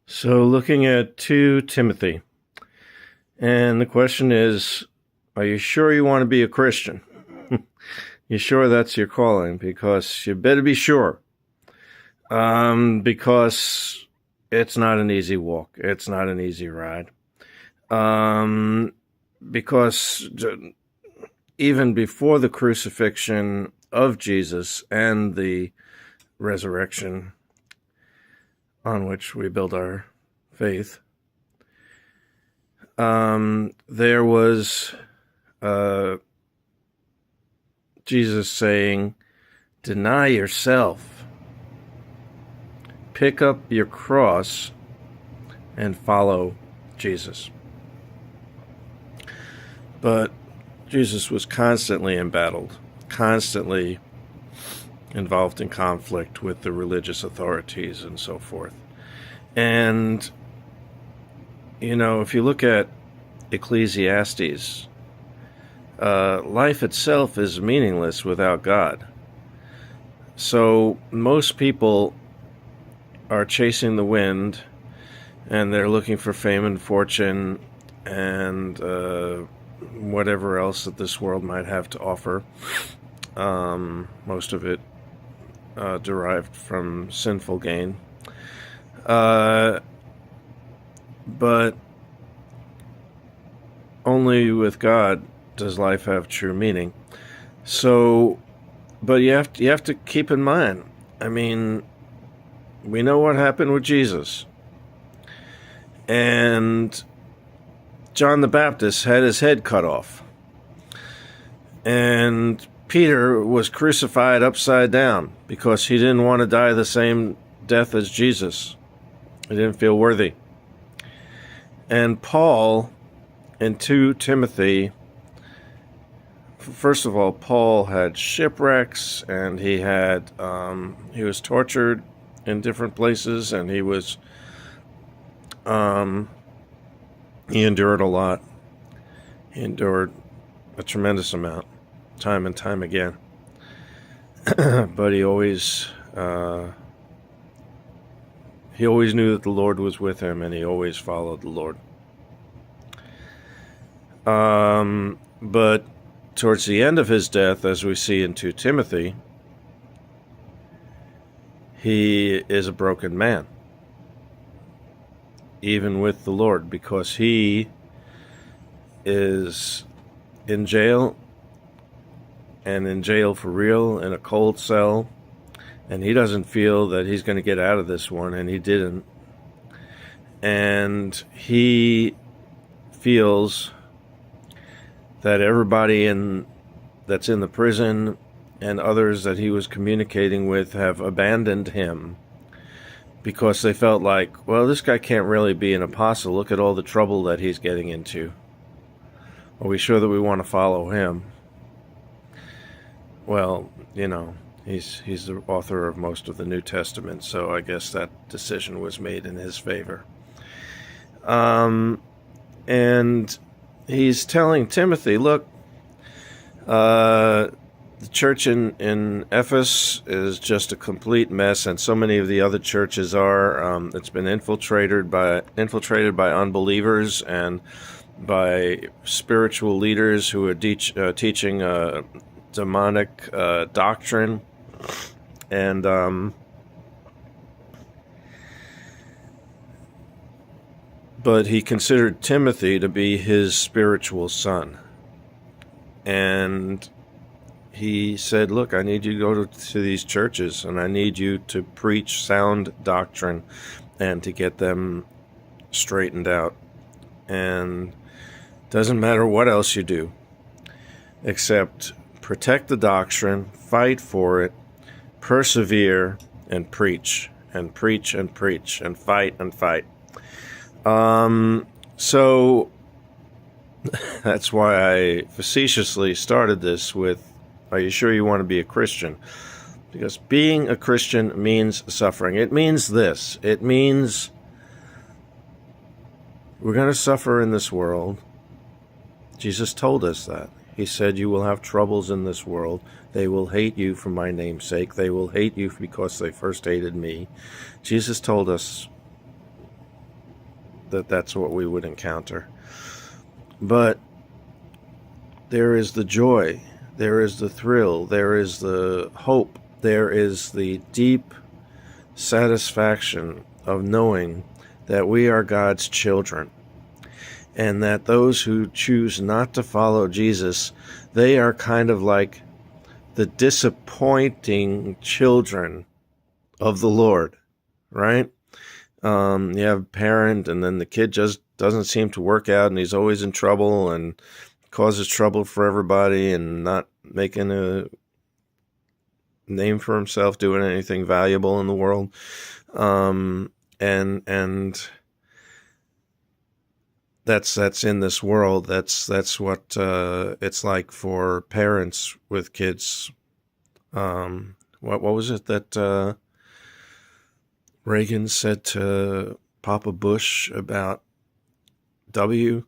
So, looking at 2 Timothy, and the question is, are you sure you want to be a Christian? You sure that's your calling? Because you better be sure. Because it's not an easy walk. It's not an easy ride. Because even before the crucifixion of Jesus and the resurrection on which we build our faith, there was Jesus saying, deny yourself, pick up your cross, and follow Jesus. But Jesus was constantly embattled, constantly involved in conflict with the religious authorities and so forth. And, if you look at Ecclesiastes, life itself is meaningless without God. So most people are chasing the wind, and they're looking for fame and fortune and whatever else that this world might have to offer. Most of it derived from sinful gain. But only with God does life have true meaning. So, but you have to keep in mind, we know what happened with Jesus. And John the Baptist had his head cut off. And Peter was crucified upside down because he didn't want to die the same death as Jesus. He didn't feel worthy. And Paul, in 2 Timothy, first of all, Paul had shipwrecks, and he was tortured in different places, and he endured a lot. He endured a tremendous amount, time and time again. But he always knew that the Lord was with him, and he always followed the Lord. But towards the end of his death, as we see in 2 Timothy, he is a broken man, even with the Lord, because he is in jail, and in jail for real, in a cold cell, and he doesn't feel that he's going to get out of this one, and he didn't. And he feels that everybody that's in the prison and others that he was communicating with have abandoned him because they felt like, well, this guy can't really be an apostle. Look at all the trouble that he's getting into. Are we sure that we want to follow him? Well, he's the author of most of the New Testament, so I guess that decision was made in his favor. And he's telling Timothy, look, the church in Ephesus is just a complete mess, and so many of the other churches are. It's been infiltrated by unbelievers and by spiritual leaders who are teaching demonic doctrine, and but he considered Timothy to be his spiritual son. And he said, look, I need you to go to these churches, and I need you to preach sound doctrine and to get them straightened out. And doesn't matter what else you do, except protect the doctrine, fight for it, persevere, and preach, and preach, and preach, and fight, and fight. So that's why I facetiously started this with, are you sure you want to be a Christian? Because being a Christian means suffering. It means this. It means we're going to suffer in this world. Jesus told us that. He said, you will have troubles in this world. They will hate you for my name's sake. They will hate you because they first hated me. Jesus told us that's what we would encounter. But there is the joy, there is the thrill, there is the hope, there is the deep satisfaction of knowing that we are God's children, and that those who choose not to follow Jesus, they are kind of like the disappointing children of the Lord, right? You have a parent, and then the kid just doesn't seem to work out, and he's always in trouble and causes trouble for everybody and not making a name for himself, doing anything valuable in the world. And that's in this world. That's what it's like for parents with kids. What was it that Reagan said to Papa Bush about W?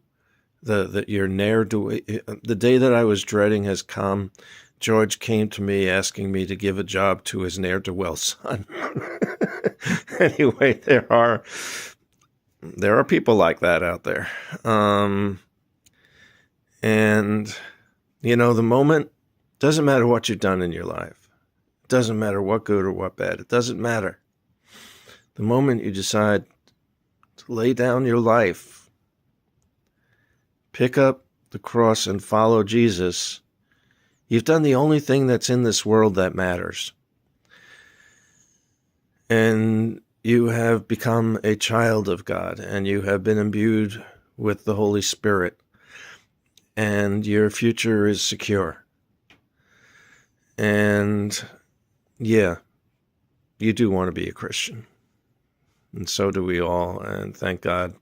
That your the day that I was dreading has come. George came to me asking me to give a job to his ne'er-do-well son. Anyway, there are people like that out there. And, the moment, doesn't matter what you've done in your life. It doesn't matter what good or what bad. It doesn't matter. The moment you decide to lay down your life, pick up the cross and follow Jesus, you've done the only thing that's in this world that matters. And you have become a child of God, and you have been imbued with the Holy Spirit, and your future is secure. And yeah, you do want to be a Christian. And so do we all, and thank God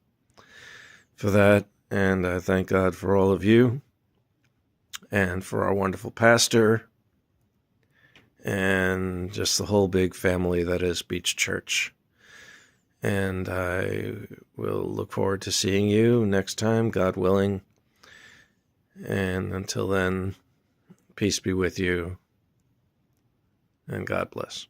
for that. And I thank God for all of you, and for our wonderful pastor, and just the whole big family that is Beach Church. And I will look forward to seeing you next time, God willing. And until then, peace be with you, and God bless.